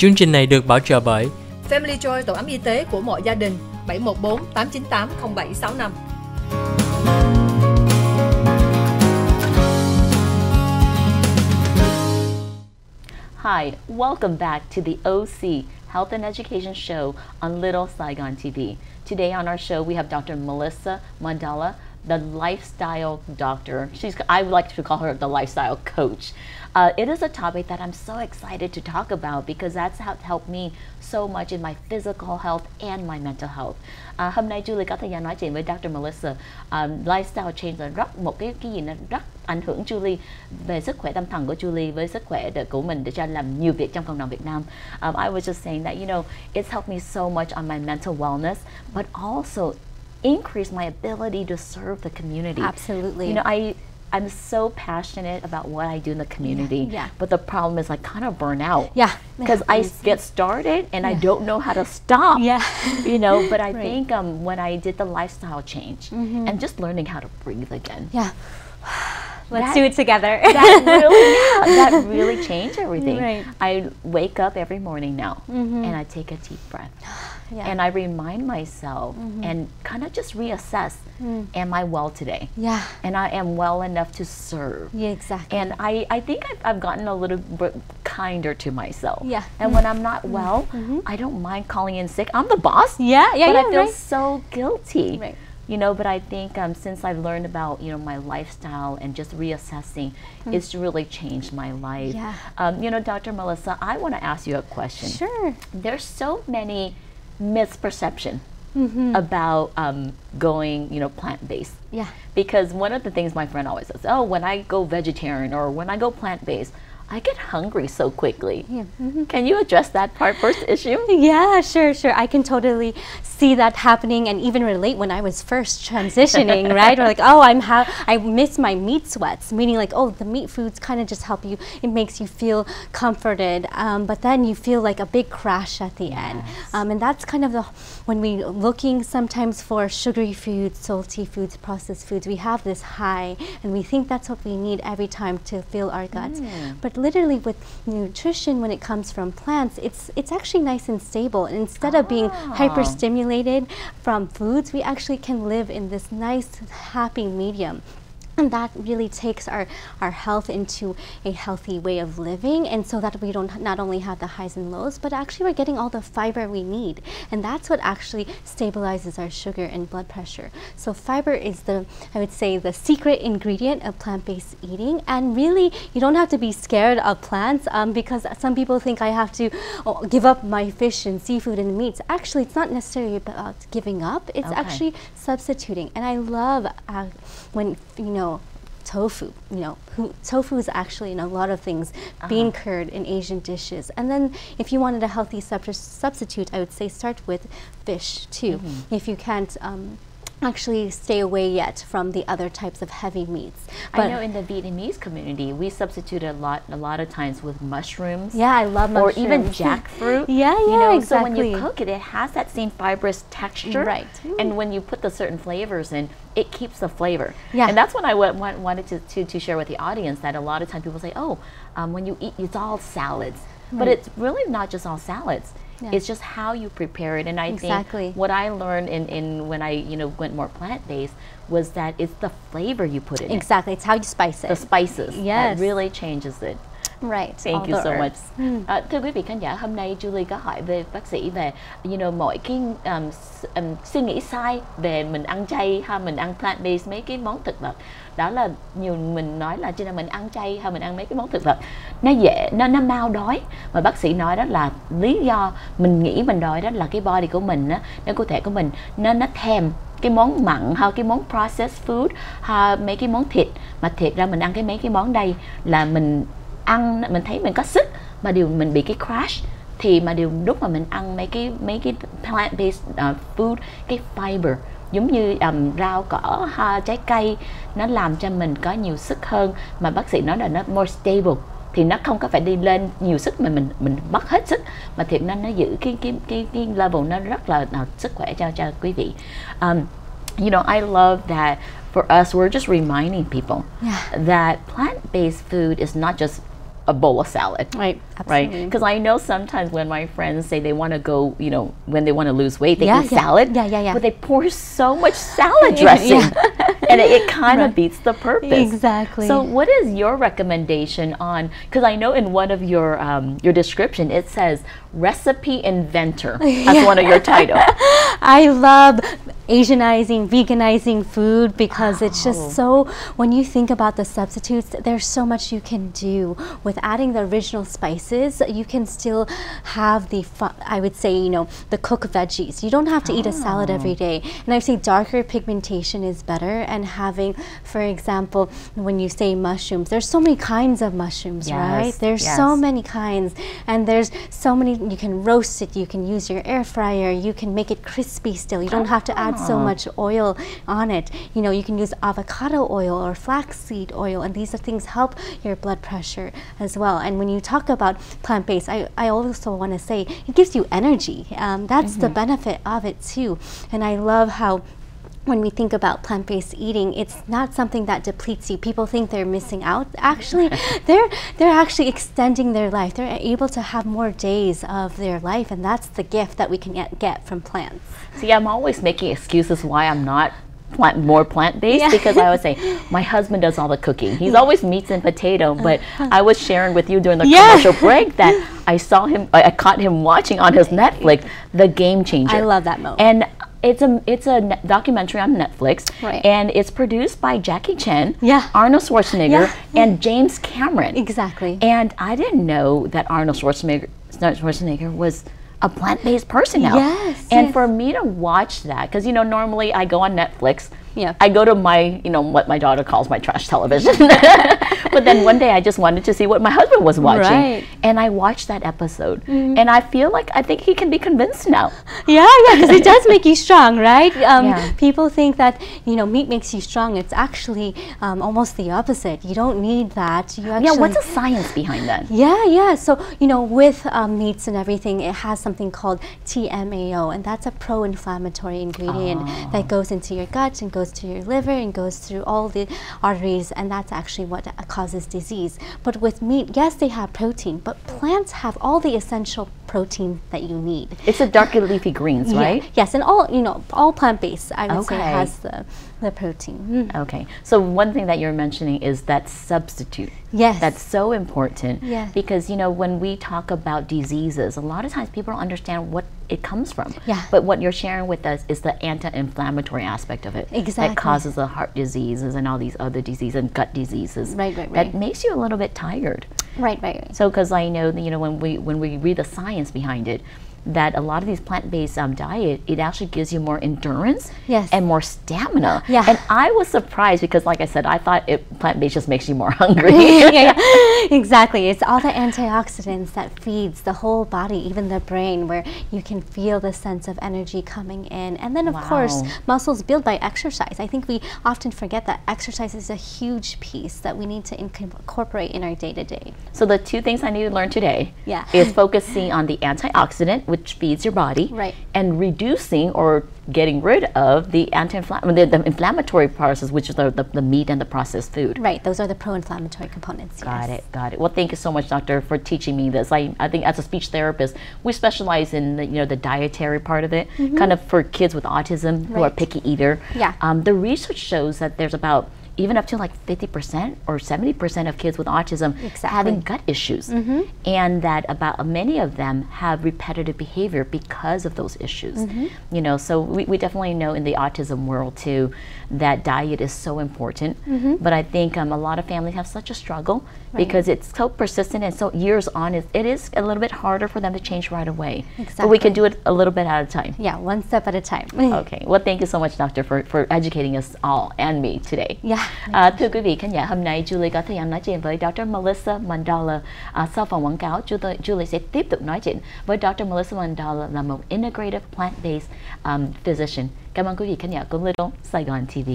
Chương trình này được bảo trợ bởi Family Joy, tổ ấm y tế của mọi gia đình, 714 898 0765. Hi, welcome back to the OC Health and Education Show on Little Saigon TV. Today on our show we have Dr. Melissa Mondala, the lifestyle doctor. I would like to call her the lifestyle coach. It is a topic that I'm so excited to talk about because that's how it helped me so much in my physical health and my mental health. Hôm nay Julie có thời gian nói chuyện với Dr. Melissa. Lifestyle change là một cái gì nó rất ảnh hưởng Julie về sức khỏe tâm thần của Julie với sức khỏe của mình để cho làm nhiều việc trong cộng đồng Việt Nam. I was just saying that it's helped me so much on my mental wellness, but also increase my ability to serve the community. Absolutely. I'm so passionate about what I do in the community, yeah. But the problem is I kind of burn out. Yeah. Because I get started and I don't know how to stop. Yeah. But I think when I did the lifestyle change and just learning how to breathe again. Yeah. Let's do it together. That really changed everything. Right. I wake up every morning now and I take a deep breath. Yeah. And I remind myself and kind of just reassess, am I well today? Yeah. And I am well enough to serve. Yeah, exactly. And I think I've gotten a little bit kinder to myself. Yeah. And when I'm not well, I don't mind calling in sick. I'm the boss. Yeah, but I feel right. so guilty. Right. But I think since I've learned about my lifestyle and just reassessing, it's really changed my life. Yeah. Dr. Melissa, I want to ask you a question. Sure. There's so many misperception about going plant-based. Yeah. Because one of the things my friend always says, when I go vegetarian or when I go plant-based, I get hungry so quickly. Yeah. Can you address that first issue? Yeah, sure. I can totally see that happening and even relate when I was first transitioning, right? Or like, I miss my meat sweats, meaning like, the meat foods kind of just help you. It makes you feel comforted, but then you feel like a big crash at the end. And that's kind of when we're looking sometimes for sugary foods, salty foods, processed foods, we have this high and we think that's what we need every time to fill our guts. But literally with nutrition, when it comes from plants, it's actually nice and stable. And instead of being hyper-stimulated from foods, we actually can live in this nice, happy medium. And that really takes our health into a healthy way of living, and so that we don't not only have the highs and lows, but actually we're getting all the fiber we need. And that's what actually stabilizes our sugar and blood pressure. So fiber is I would say, the secret ingredient of plant-based eating. And really, you don't have to be scared of plants because some people think I have to give up my fish and seafood and meats. Actually, it's not necessarily about giving up. It's actually substituting. And I love when, tofu. Tofu is actually in a lot of things, bean curd in Asian dishes. And then if you wanted a healthy substitute, I would say start with fish too. If you can't actually stay away yet from the other types of heavy meats. But I know in the Vietnamese community, we substitute a lot of times with mushrooms. Yeah, I love mushrooms. Or even jackfruit. Exactly. So when you cook it, it has that same fibrous texture. Right. And when you put the certain flavors in, it keeps the flavor. Yeah. And that's what I wanted to share with the audience, that a lot of times people say, when you eat, it's all salads. But it's really not just all salads. It's just how you prepare it. And I think what I learned in when I went more plant-based was that it's the flavor you put in it. Exactly. It's how you spice it. The spices. Yes. That really changes it. Right. Thank you so much. Thưa quý vị khán giả, hôm nay Julie có hỏi về bác sĩ về mọi cái suy nghĩ sai về mình ăn chay hay mình ăn plant-based, mấy cái món thực vật. Đó là nhiều mình nói là khi nào mình ăn chay hay mình ăn mấy cái món thực vật, nó dễ, nó mau đói. Mà bác sĩ nói đó là lý do mình nghĩ mình đói đó là cái body của mình á, cái cơ thể của mình nó thèm cái món mặn hay cái món processed food hay mấy cái món thịt. Mà thiệt ra mình ăn mấy cái món đây là mình ăn, mình thấy mình có sức, mà điều mình bị cái crash. Thì mà điều lúc mà mình ăn mấy cái plant-based food, cái fiber giống như rau cỏ, trái cây, nó làm cho mình có nhiều sức hơn. Mà bác sĩ nói là nó more stable, thì nó không có phải đi lên nhiều sức mà mình mất hết sức, mà thiệt nó giữ cái level nó rất là sức khỏe cho quý vị. I love that for us, we're just reminding people that plant-based food is not just a bowl of salad. Right, Right? absolutely. Because I know sometimes when my friends say they want to go, you know, when they want to lose weight, they eat Yeah. salad. Yeah. But they pour so much salad dressing. And it kind of Right. beats the purpose. Exactly. So what is your recommendation on, because I know in one of your description, it says recipe inventor as one of your titles. I love Asianizing, veganizing food because it's just so, when you think about the substitutes, there's so much you can do. With adding the original spices, you can still have the, I would say, you know, the cooked veggies. You don't have to eat a salad every day. And I say darker pigmentation is better, and having, for example, when you say mushrooms, there's so many kinds of mushrooms, right? There's so many kinds, and there's so many, you can roast it, you can use your air fryer, you can make it crispy still. You don't have to add so much oil on it. You know, you can use avocado oil or flaxseed oil, and these are things help your blood pressure as well. And when you talk about plant-based, I also want to say it gives you energy. That's the benefit of it too. And I love how when we think about plant-based eating, it's not something that depletes you. People think they're missing out. Actually, they're actually extending their life. They're able to have more days of their life, and that's the gift that we can get from plants. See, I'm always making excuses why I'm not more plant-based because I always say my husband does all the cooking. He's always meats and potato, but I was sharing with you during the commercial break that I saw him, I caught him watching on his Netflix, The Game Changer. I love that movie. And it's a documentary on Netflix, Right. and it's produced by Jackie Chan, Yeah. Arnold Schwarzenegger, Yeah. and James Cameron. Exactly. And I didn't know that Arnold Schwarzenegger was a plant-based person now. Yes, And yes. for me to watch that, because, you know, normally I go on Netflix, Yeah. I go to my, you know, what my daughter calls my trash television. But then one day I just wanted to see what my husband was watching. Right. And I watched that episode. And I feel like, I think he can be convinced now. Yeah, because it does make you strong, right? Yeah. People think that, you know, meat makes you strong. It's actually almost the opposite. You don't need that. You actually, Yeah, what's the science behind that? Yeah. So, you know, with meats and everything, it has something called TMAO, and that's a pro-inflammatory ingredient that goes into your gut and goes to your liver and goes through all the arteries, and that's actually what causes disease. But with meat, yes, they have protein, but plants have all the essential protein that you need. It's the dark leafy greens, right? Yes, and all, you know, all plant-based, I would say, Okay. has the protein. Okay, so one thing that you're mentioning is that substitute. Yes. That's so important. Yes. Because, you know, when we talk about diseases, a lot of times people don't understand what it comes from. Yeah. But what you're sharing with us is the anti-inflammatory aspect of it. Exactly. That causes the heart diseases and all these other diseases and gut diseases. Right. That makes you a little bit tired. Right. So, because I know that, you know, when we read the science behind it, that a lot of these plant-based diet, it actually gives you more endurance Yes. and more stamina. Yeah. And I was surprised because, like I said, I thought plant-based just makes you more hungry. yeah, exactly. It's all the antioxidants that feeds the whole body, even the brain, where you can feel the sense of energy coming in. And then, of course, Wow. muscles build by exercise. I think we often forget that exercise is a huge piece that we need to incorporate in our day-to-day. So the two things I need to learn today Yeah. is focusing on the antioxidant, which feeds your body, Right. and reducing or getting rid of the the inflammatory processes, which is the meat and the processed food. Right, those are the pro-inflammatory components. Got yes. it, got it. Well, thank you so much, doctor, for teaching me this. I think as a speech therapist, we specialize in the dietary part of it, kind of for kids with autism who are Right. picky eater. Yeah. The research shows that there's about even up to like 50% or 70% of kids with autism Exactly. having gut issues, and that about many of them have repetitive behavior because of those issues. You know, so we definitely know in the autism world too that diet is so important. But I think a lot of families have such a struggle because it's so persistent and so years on. It is a little bit harder for them to change right away. But we can do it a little bit at a time. Yeah, one step at a time. Okay. Well, thank you so much, doctor, for educating us all and me today. Yeah. Thưa quý vị khán giả, hôm nay Julie có thời gian nói chuyện với Dr. Melissa Mondala. Sau phòng quảng cáo, Julie sẽ tiếp tục nói chuyện với Dr. Melissa Mondala, là một integrative plant-based physician. Cảm ơn quý vị khán giả của Little Saigon TV.